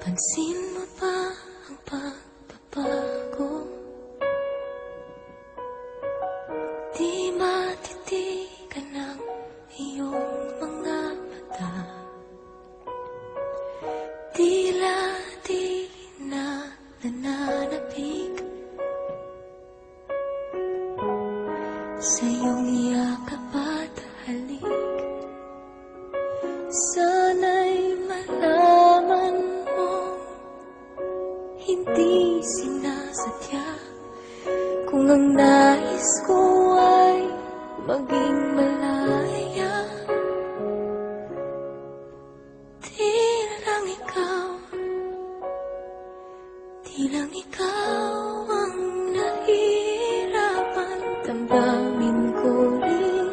Pansin mo ba ang pagbabago? Di matitigan ng iyong mga mata. Tila di na nananapig sa iyong yakap at halik. Sana'y malaman mo, hindi sinasadya. Kung ang nais ko ay maging malaya, di lang ikaw ang nahihirapan. Damdamin ko rin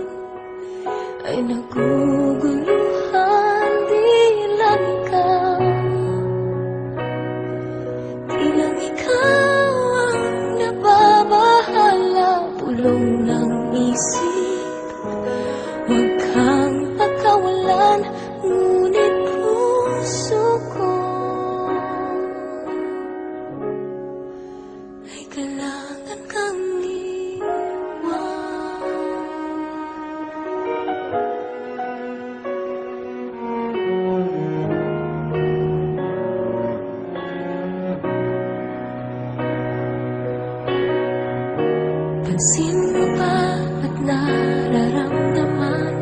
ay naguguluhan. Di lang ikaw ang nababahala. Pulong ng isip, huwag kang pagkawalan. Ngunit puso ko ay kailangan kang iwan. Pansin mo ba at nararamdaman?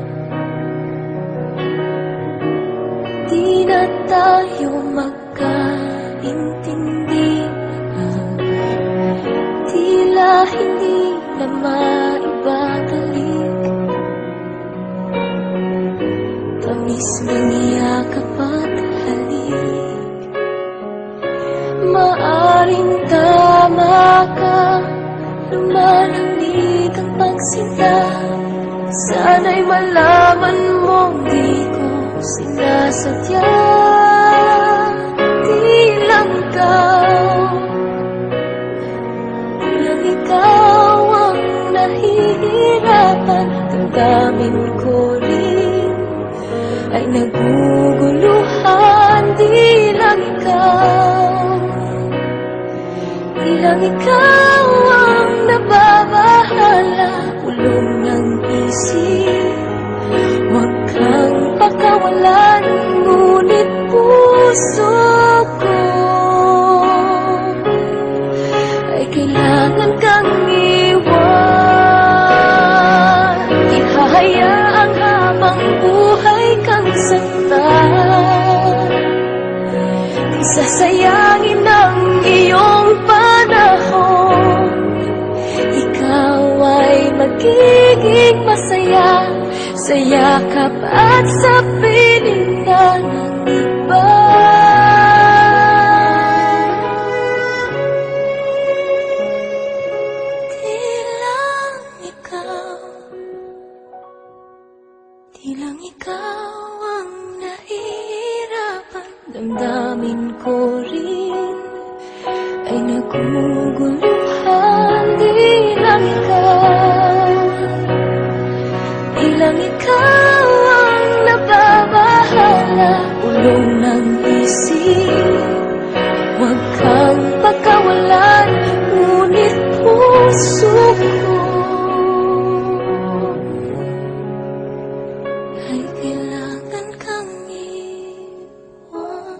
Di na tayo magkaintindihan. Tila hindi na maibabalik tamis ng yakap at halik. Maaring tama ka, lumalamig ang pagsinta. Sana'y malaman mong di ko sinasadya. Di lang ikaw ang nahihirapan. Damdamin ko rin ay naguguluhan. Di lang ikaw ang nababahala. Pulong ng isip, huwag kang pakawalan. Ngunit puso ko ay kailangan kang iwan. Ihahayaang habang buhay kang saktan. Di sasayangin ang iyong panahon. Ikaw ay magiging masaya sa yakap at sa piling ng iba. Di lang ikaw ang nahihirapan. Damdamin ko rin ay naguguluhan. Di lang ikaw ang nababahala. Ulong ng isip, huwag kang pagkawalan. Ngunit puso ko ay kailangan kang iwan.